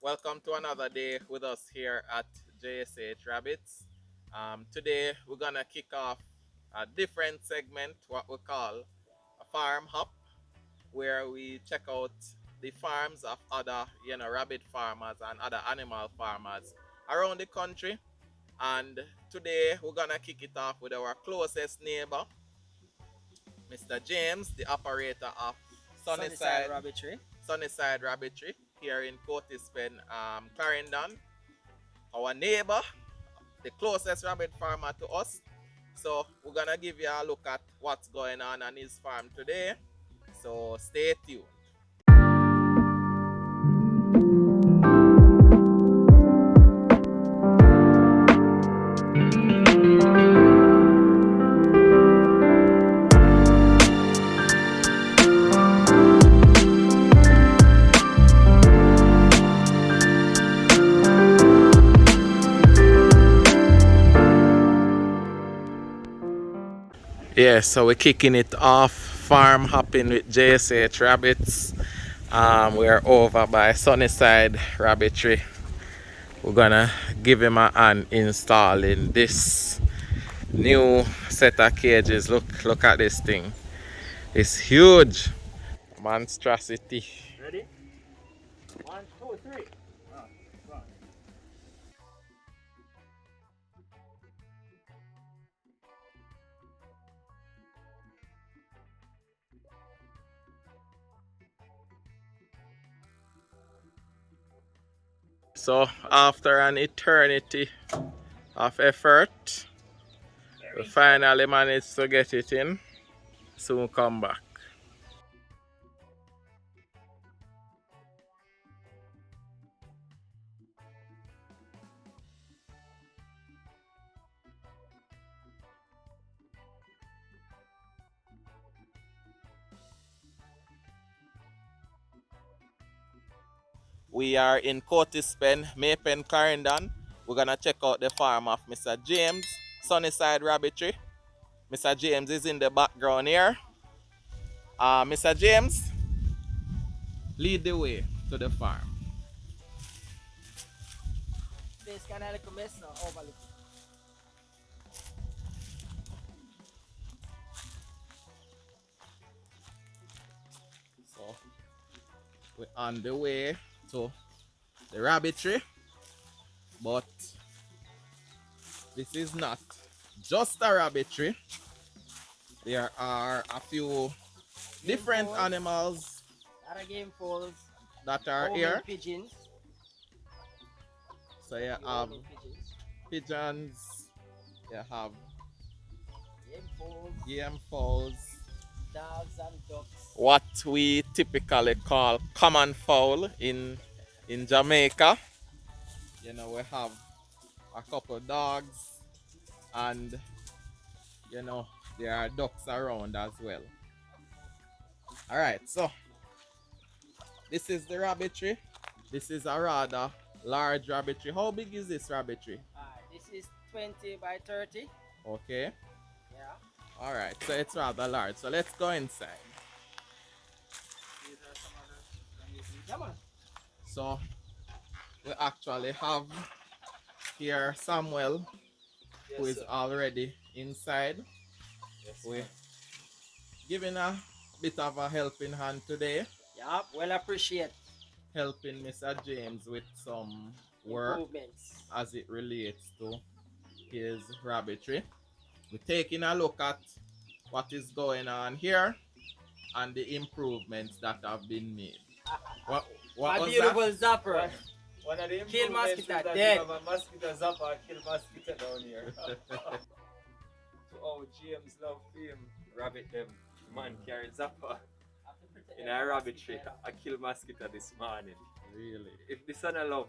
Welcome to another day with us here at JSH Rabbits. Today we're gonna kick off a different segment, what we call a farm hop, where we check out the farms of other, rabbit farmers and other animal farmers around the country. And today we're gonna kick it off with our closest neighbor, Mr. James, the operator of Sunnyside Rabbitry. Sunnyside Rabbitry here in Cotispen, Clarendon. Our neighbor, the closest rabbit farmer to us. So we're gonna give you a look at what's going on his farm today. So stay tuned. Yeah, so we're kicking it off, farm hopping with JSH Rabbits. We're over by Sunnyside Rabbitry. We're gonna give him a hand installing this new set of cages. Look at this thing. It's huge. Monstrosity. Ready? 1, 2, 3. Run. So after an eternity of effort, we finally managed to get it in. Soon come back. We are in Cotispen, Maypen, Clarendon. We're gonna check out the farm of Mr. James, Sunnyside Rabbitry. Mr. James is in the background here. Mr. James, lead the way to the farm. This kind of like mess now, overlook. So we're on the way to the rabbitry, but this is not just a rabbitry. There are a few different animals Other game falls. that are here. Pigeons. So you have pigeons, you have game fowls, Dogs and ducks. what we typically call common fowl in Jamaica. We have a couple dogs, and there are ducks around as well. All right, so this is the rabbitry. This is a rather large rabbitry. How big is this rabbitry? This is 20 by 30. Okay. Yeah. All right, so it's rather large. So let's go inside. Come on. So we actually have here Samuel, who is already inside. We're giving a bit of a helping hand today, Yeah, well appreciate helping Mr. James with some work improvements. as it relates to his rabbitry. We're taking a look at what is going on here and the improvements that have been made. What A was beautiful that? zapper. One of the Kill improvements mosquito, is that dead. you have a mosquito zapper, kill mosquito down here. To our James love him, rabbit them. Man carry zapper in a rabbitry. I kill mosquito this morning. Really? If the son of love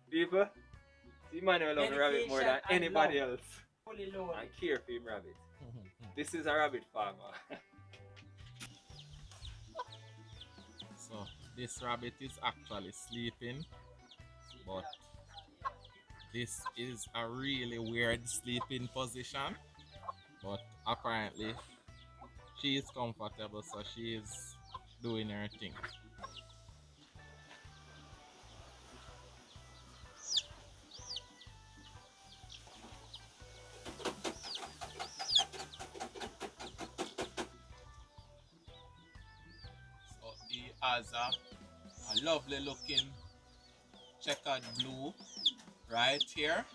people, see man will love the rabbit more than Dedication and anybody love. else. Fully loaded. And care for him rabbit. This is a rabbit farmer. So this rabbit is actually sleeping, but this is a really weird sleeping position, but apparently she is comfortable, so she is doing her thing. has a lovely looking checkered blue right here.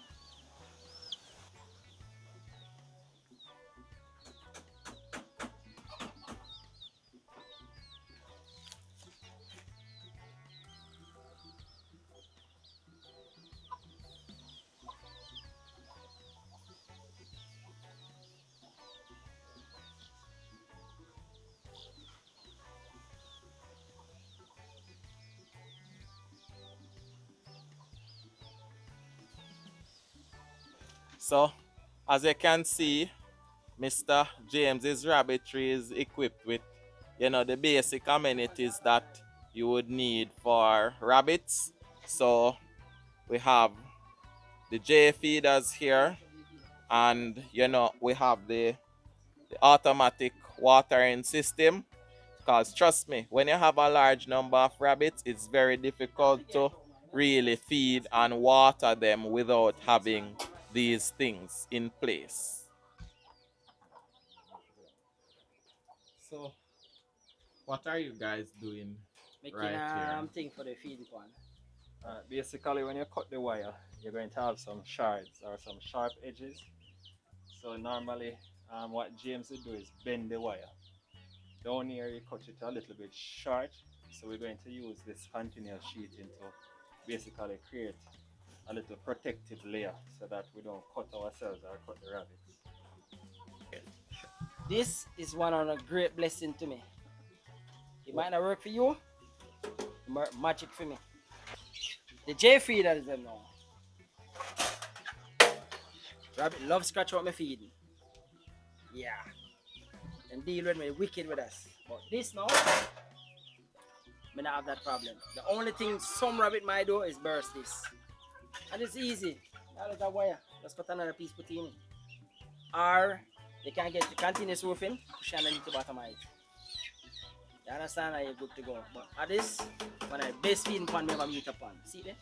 So as you can see, Mr. James's Rabbitry is equipped with, the basic amenities that you would need for rabbits. So we have the J feeders here, and we have the automatic watering system. Because trust me, when you have a large number of rabbits, it's very difficult to really feed and water them without having these things in place. So, what are you guys doing Making right here? thing for the feed one. Basically, when you cut the wire, you're going to have some shards or some sharp edges. So normally, what James would do is bend the wire. Down here, you cut it a little bit short. So we're going to use this continuous sheeting to basically create a little protective layer so that we don't cut ourselves or cut the rabbits. This is one of a great blessing to me. It might not work for you, magic for me. The J feeder is them now. Rabbit love scratch out my feeding. Yeah. And deal with me wicked with us. But this now, me not have that problem. The only thing some rabbit might do is burst this. And it's easy. Now let that wire. Just cut another piece, put in it. Or they can get the continuous roofing, push underneath the bottom of it. You understand? How you're good to go. But at this, when I base feeding pan, we have a meter pan. See there?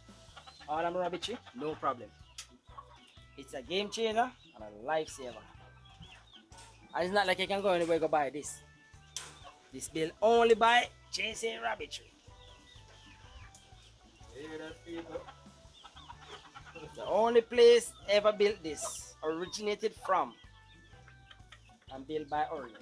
All I'm rabbitry, no problem. It's a game changer and a lifesaver. And it's not like you can go anywhere go buy this. This bill only by JSH Rabbitry. The only place ever built this, originated from, and built by Oregon.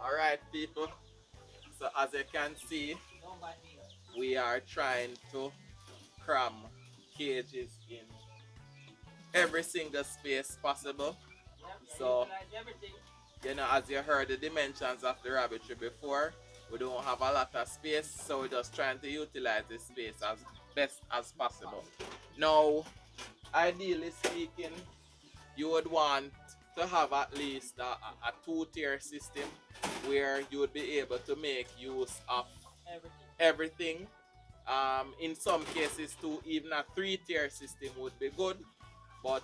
All right, people. So as you can see, we are trying to cram cages in every single space possible. So, as you heard the dimensions of the rabbitry before, we don't have a lot of space, so we're just trying to utilize this space as best as possible. Now, ideally speaking, you would want to have at least a two-tier system where you would be able to make use of everything. In some cases too, even a three-tier system would be good. But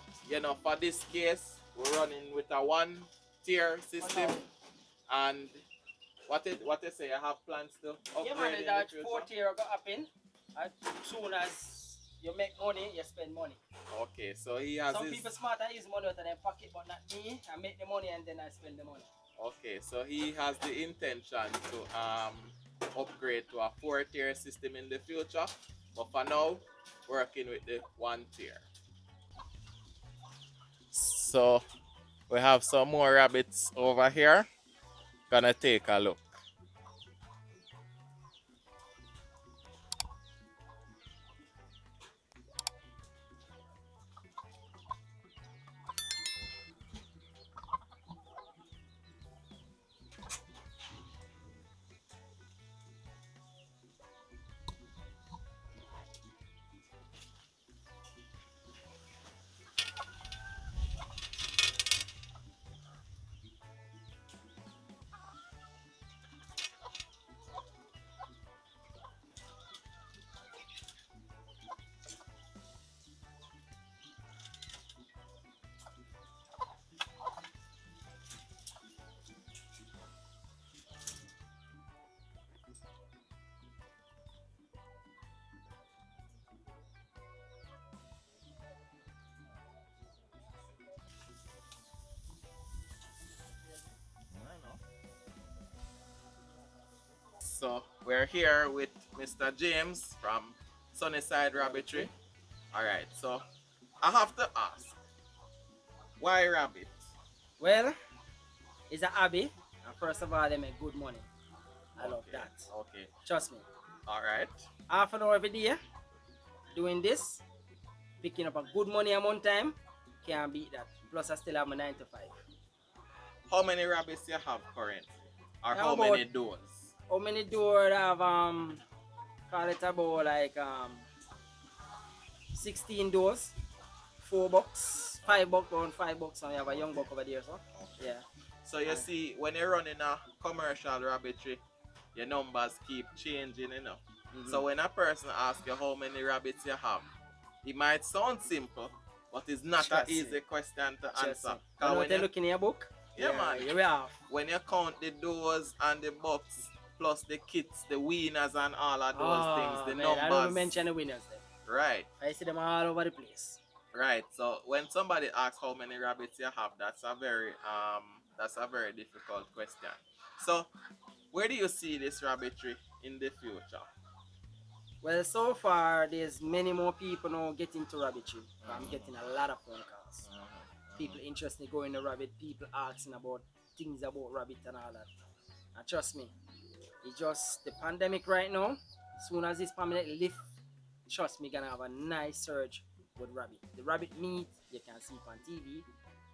for this case, we're running with a one-tier system. And what you say? I have plans to upgrade Yeah, man, in that the future? fourth year go happen. As soon as you make money, you spend money. Okay, so he has Some his... people smart, I use money out of their pocket, but not me. I make the money and then I spend the money. Okay, so he has the intention to upgrade to a four-tier system in the future. But for now, working with the one tier. So we have some more rabbits over here. Gonna take a look. So we're here with Mr. James from Sunnyside Rabbitry. Alright, so I have to ask, why rabbit? Well, it's a hobby, and first of all, they make good money. I love Okay, that. okay. Trust me. Alright. Half an hour every day doing this, picking up a good money a month time, can't beat that. Plus, I still have my 9 to 5. How many rabbits you have currently? Or Yeah, how about- many doors? How many doors I have? Call it about like 16 doors, $4, $5, around $5. And you have a young buck over there, so Okay. yeah. So you see, when you're running a commercial rabbitry, your numbers keep changing, you know. Mhm. So when a person asks you how many rabbits you have, it might sound simple, but it's not an Trust me. easy question to Trust answer. me. You 'Cause know when what they you, look in your book? Yeah, man. Here we are. when you count the doors and the box, plus the kits, the winners and all of those things, the man, I don't numbers. even mention the winners there. Right, I see them all over the place. right. So when somebody asks how many rabbits you have, that's a very difficult question. So where do you see this rabbitry in the future? Well, so far, there's many more people now getting into rabbitry. I'm getting a lot of phone calls. People interested in going to rabbit, people asking about things about rabbit and all that. And trust me, it's just the pandemic right now. Soon as this pandemic lift, trust me, gonna have a nice surge with rabbit. The rabbit meat you can see on TV.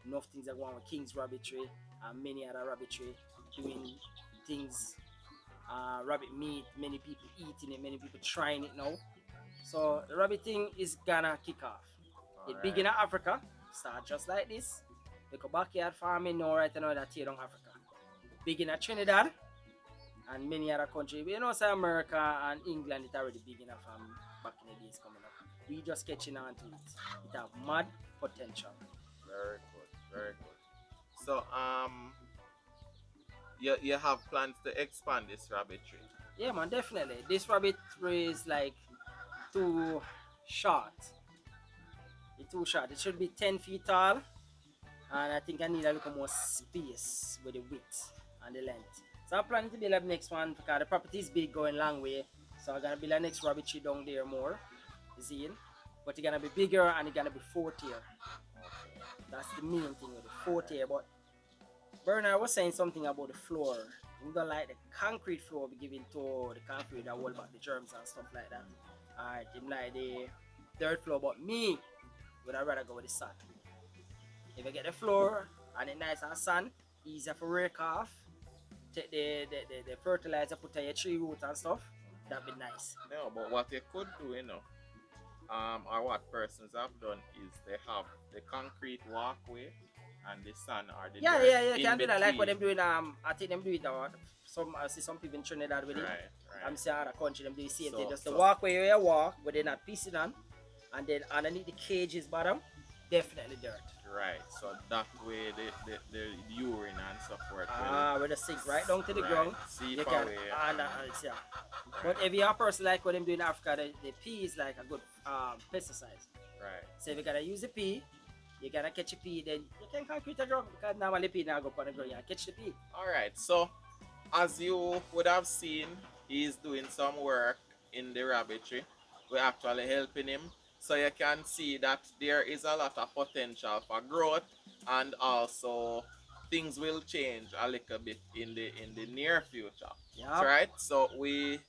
Enough things are going on with King's Rabbitry and many other rabbitry doing things. Rabbit meat, many people eating it, many people trying it now. So the rabbit thing is gonna kick off. It's big in Africa, start just like this. Like a backyard farming now right now that here in Africa. Big in Trinidad and many other countries. You know, say America and England is already big enough back in the days coming up. We just catching on to it. It have mad potential. Very good, very good. So you have plans to expand this rabbitry? Yeah, man, definitely. This rabbit is like too short. It's too short. It should be 10 feet tall. And I think I need a little more space with the width and the length. So I'm planning to build up next one because the property is big going long way. So I'm gonna build a next rabbitry down there more. You see it? But it's gonna be bigger and it's gonna be 4-tier. That's the main thing with the 4-tier. But Bernard was saying something about the floor. We don't like the concrete floor be given to the concrete that hold back the germs and stuff like that. Alright, him like the dirt floor, but me would I rather go with the sand. If I get the floor and it's nice and sand, easier for rake off. Take the fertilizer, put on your tree root and stuff. That'd be nice. No, but what you could do, you know, or what persons have done is they have the concrete walkway and the sand or the Yeah, dirt you can in do that like what them between. doing. I think them do it. I see some people in Trinidad with it. Right, I'm right. seeing other country them do the same thing. So- Just the so- walkway where you walk, but they're not piecing on, and then underneath the cages bottom, definitely dirt. Right. So that way the urine and so forth. With the sink right down to the ground. Seep You can, away. yeah. But if you're a person like what them do in Africa, the pea is like a good pesticide. Right. So if you gotta use the pea, you gotta catch a pea, then you can concrete a drum because normally pea now go on the ground, you catch the pea. Alright, so as you would have seen, he's doing some work in the rabbitry. We're actually helping him. So you can see that there is a lot of potential for growth, and also things will change a little bit in the near future. Yeah. Right? So we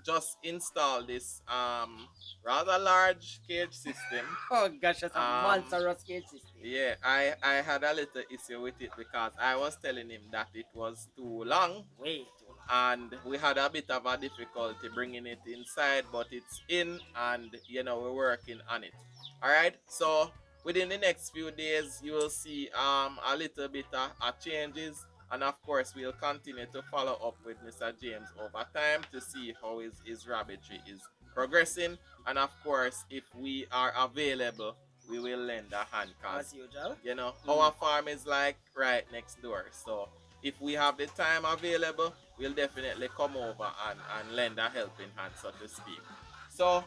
just installed this rather large cage system. Oh gosh, that's a Um, monstrous cage system. Yeah, I had a little issue with it because I was telling him that it was too long, Way too long. and we had a bit of a difficulty bringing it inside, but it's in, and you know, we're working on it. All right, so within the next few days you will see a little bit of changes, and of course we'll continue to follow up with Mr. James over time to see how his rabbitry is progressing, and of course if we are available we will lend a hand, As cause usual. you know our farm is like right next door. So if we have the time available, we'll definitely come over and lend a helping hand, so to speak. So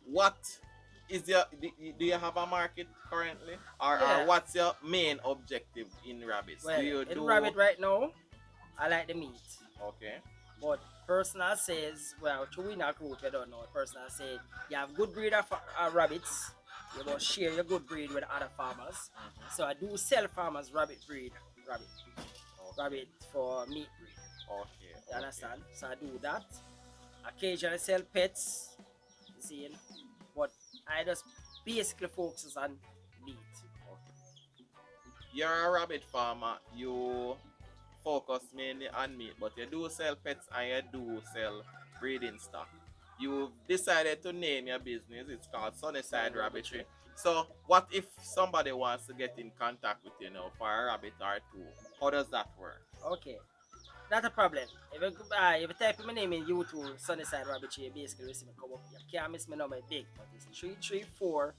what do you have a market currently, or Yeah. what's your main objective in rabbits? Well, Do you in do rabbit right now, I like the meat. okay? But personal says, well, through in a group, you don't know. Personal said, you have good breed of rabbits. You must share your good breed with other farmers. So I do sell farmers rabbit breed, rabbit, rabbit for meat breed. Okay. You understand? So I do that. Occasionally sell pets. You see, but I just basically focus on meat. You're a rabbit farmer. You focus mainly on meat, but you do sell pets and you do sell breeding stock. You've decided to name your business. It's called Sunnyside Rabbitry. So, what if somebody wants to get in contact with you now for a rabbit or two? How does that work? Okay. Not a problem. If you type in my name in YouTube, Sunnyside Rabbitry, you basically will see me come up. You can't miss my number big, but it's 334-5183.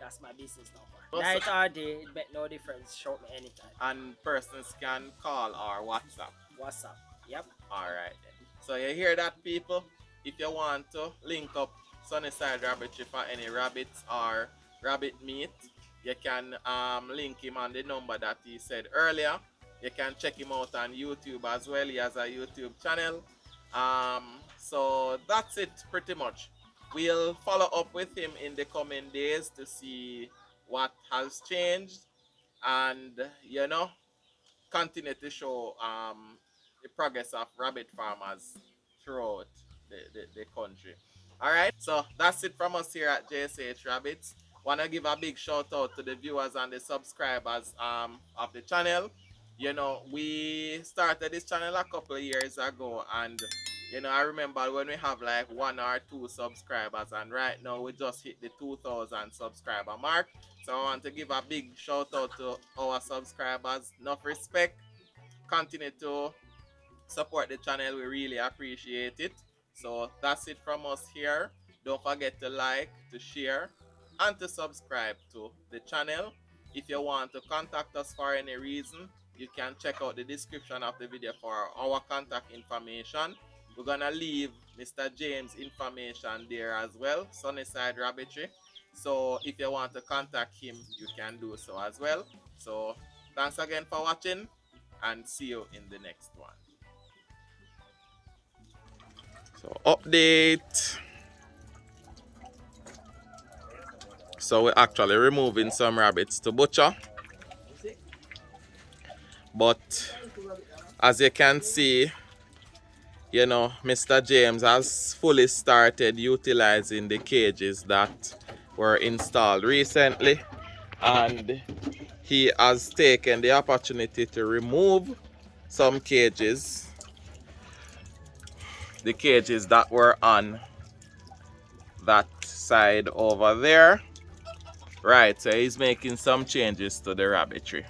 That's my business number. Awesome. Night or day, it make no difference. Shout me anytime. And persons can call or WhatsApp. WhatsApp. Yep. Alright then. So you hear that, people? If you want to link up Sunnyside Rabbitry for any rabbits or rabbit meat, you can link him on the number that he said earlier. You can check him out on YouTube as well. He has a YouTube channel. So that's it pretty much. We'll follow up with him in the coming days to see what has changed and, you know, continue to show the progress of rabbit farmers throughout the country. Alright, so that's it from us here at JSH Rabbits. Wanna give a big shout out to the viewers and the subscribers of the channel. You know, we started this channel a couple of years ago, and you know, I remember when we have like 1 or 2 subscribers, and right now we just hit the 2,000 subscriber mark. So I want to give a big shout out to our subscribers. Enough respect. Continue to support the channel. We really appreciate it. So that's it from us here. Don't forget to like, to share, and to subscribe to the channel. If you want to contact us for any reason, you can check out the description of the video for our contact information. We're gonna leave Mr. James' information there as well, Sunnyside Rabbitry. So if you want to contact him, you can do so as well. So thanks again for watching, and see you in the next one. So update. So we're actually removing some rabbits to butcher. But as you can see, you know, Mr. James has fully started utilizing the cages that were installed recently, and he has taken the opportunity to remove some cages, the cages that were on that side over there. Right, so he's making some changes to the rabbitry.